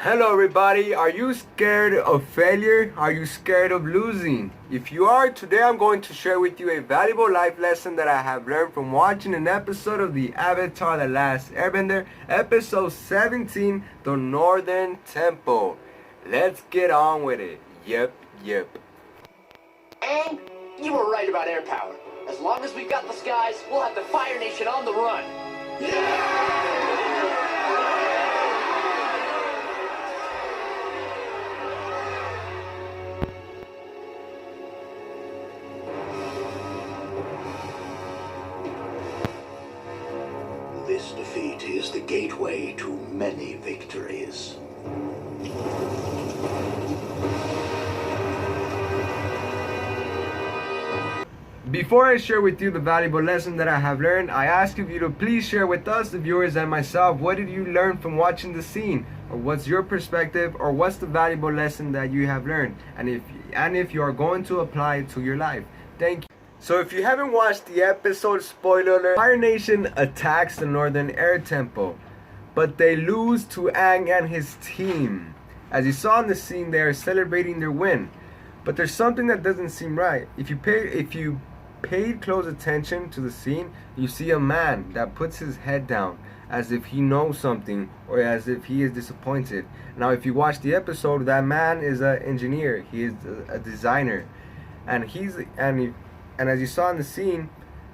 Hello everybody, are you scared of failure? Are you scared of losing? If you are, today I'm going to share with you a valuable life lesson that I have learned from watching an episode of the Avatar The Last Airbender, episode 17, The Northern Temple. Let's get on with it. Yep. And you were right about air power. As long as we've got the skies, we'll have the Fire Nation on the run. This defeat is the gateway to many victories. Before I share with you the valuable lesson that I have learned, I ask of you to please share with us, the viewers and myself, what did you learn from watching the scene? Or what's your perspective, or what's the valuable lesson that you have learned? And if you are going to apply it to your life. Thank you. So if you haven't watched the episode, spoiler alert, Fire Nation attacks the Northern Air Temple, but they lose to Aang and his team. As you saw in the scene, they are celebrating their win. But there's something that doesn't seem right. If you paid close attention to the scene, you see a man that puts his head down as if he knows something or as if he is disappointed. Now if you watch the episode, that man is an engineer, he is a designer, and as you saw in the scene,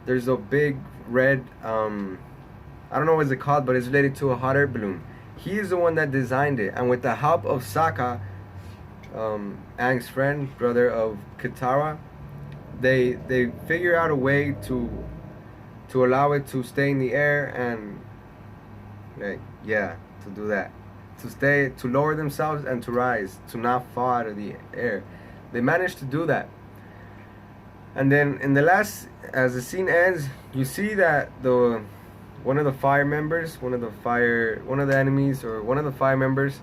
there's a big red I don't know what it's called, but it's related to a hot air balloon. He is the one that designed it, and with the help of Sokka, Aang's friend, brother of Katara, they figure out a way to allow it to stay in the air and to do that, to lower themselves and to rise, to not fall out of the air. They managed to do that. And then in the last, as the scene ends, you see that one of the fire members, one of the enemies, or one of the fire members,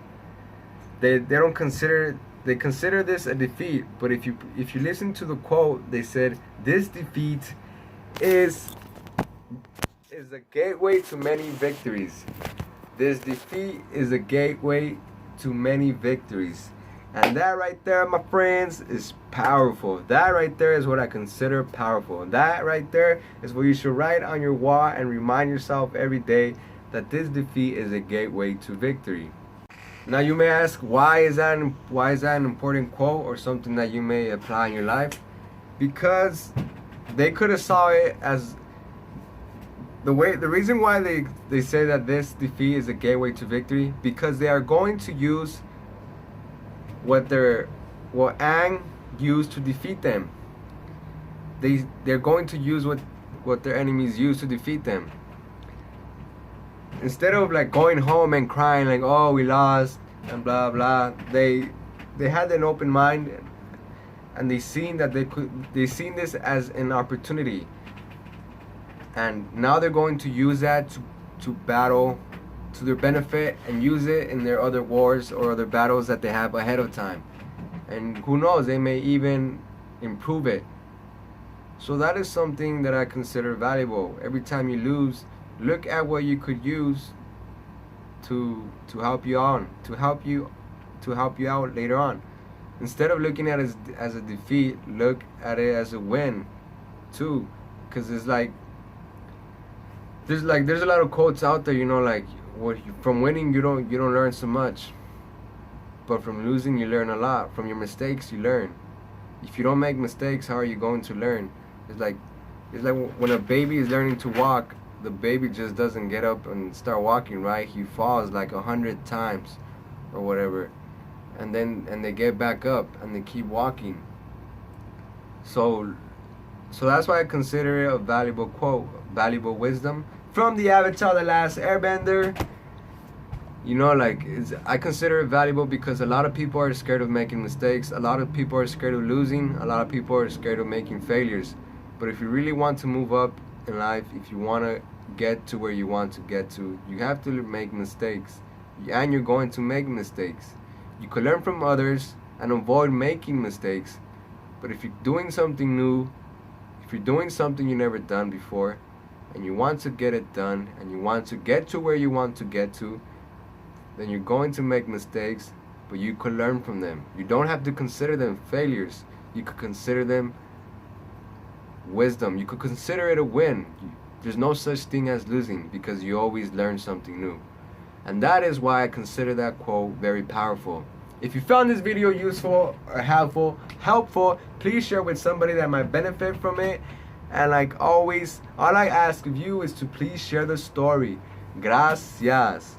they consider this a defeat. But if you listen to the quote, they said this defeat is a gateway to many victories. This defeat is a gateway to many victories. And that right there, my friends, is powerful. That right there is what I consider powerful. That right there is what you should write on your wall and remind yourself every day, that this defeat is a gateway to victory. Now you may ask, why is that an important quote or something that you may apply in your life? Because they could have saw it as the reason why they say that this defeat is a gateway to victory, because they are going to use what Aang used to defeat them. They're going to use what their enemies used to defeat them. Instead of like going home and crying like, oh, we lost and blah blah, they had an open mind, and they seen this as an opportunity, and now they're going to use that to battle to their benefit and use it in their other wars or other battles that they have ahead of time. And who knows, they may even improve it. So that is something that I consider valuable. Every time you lose, look at what you could use to help you on, to help you out later on. Instead of looking at it as a defeat, look at it as a win too. Because there's a lot of quotes out there, like, from winning you don't learn so much, but from losing you learn a lot. From your mistakes you learn. If you don't make mistakes, how are you going to learn? It's like when a baby is learning to walk, the baby just doesn't get up and start walking, right? He falls like 100 times or whatever, and they get back up and they keep walking. So that's why I consider it a valuable quote, valuable wisdom from the Avatar The Last Airbender. I consider it valuable because a lot of people are scared of making mistakes. A lot of people are scared of losing. A lot of people are scared of making failures. But if you really want to move up in life, if you want to get to where you want to get to, you have to make mistakes. And you're going to make mistakes. You can learn from others and avoid making mistakes. But if you're doing something new, if you're doing something you've never done before, and you want to get it done, and you want to get to where you want to get to, then you're going to make mistakes, but you could learn from them. You don't have to consider them failures. You could consider them wisdom. You could consider it a win. There's no such thing as losing, because you always learn something new. And that is why I consider that quote very powerful. If you found this video useful or helpful, please share with somebody that might benefit from it. And like always, all I ask of you is to please share the story. Gracias.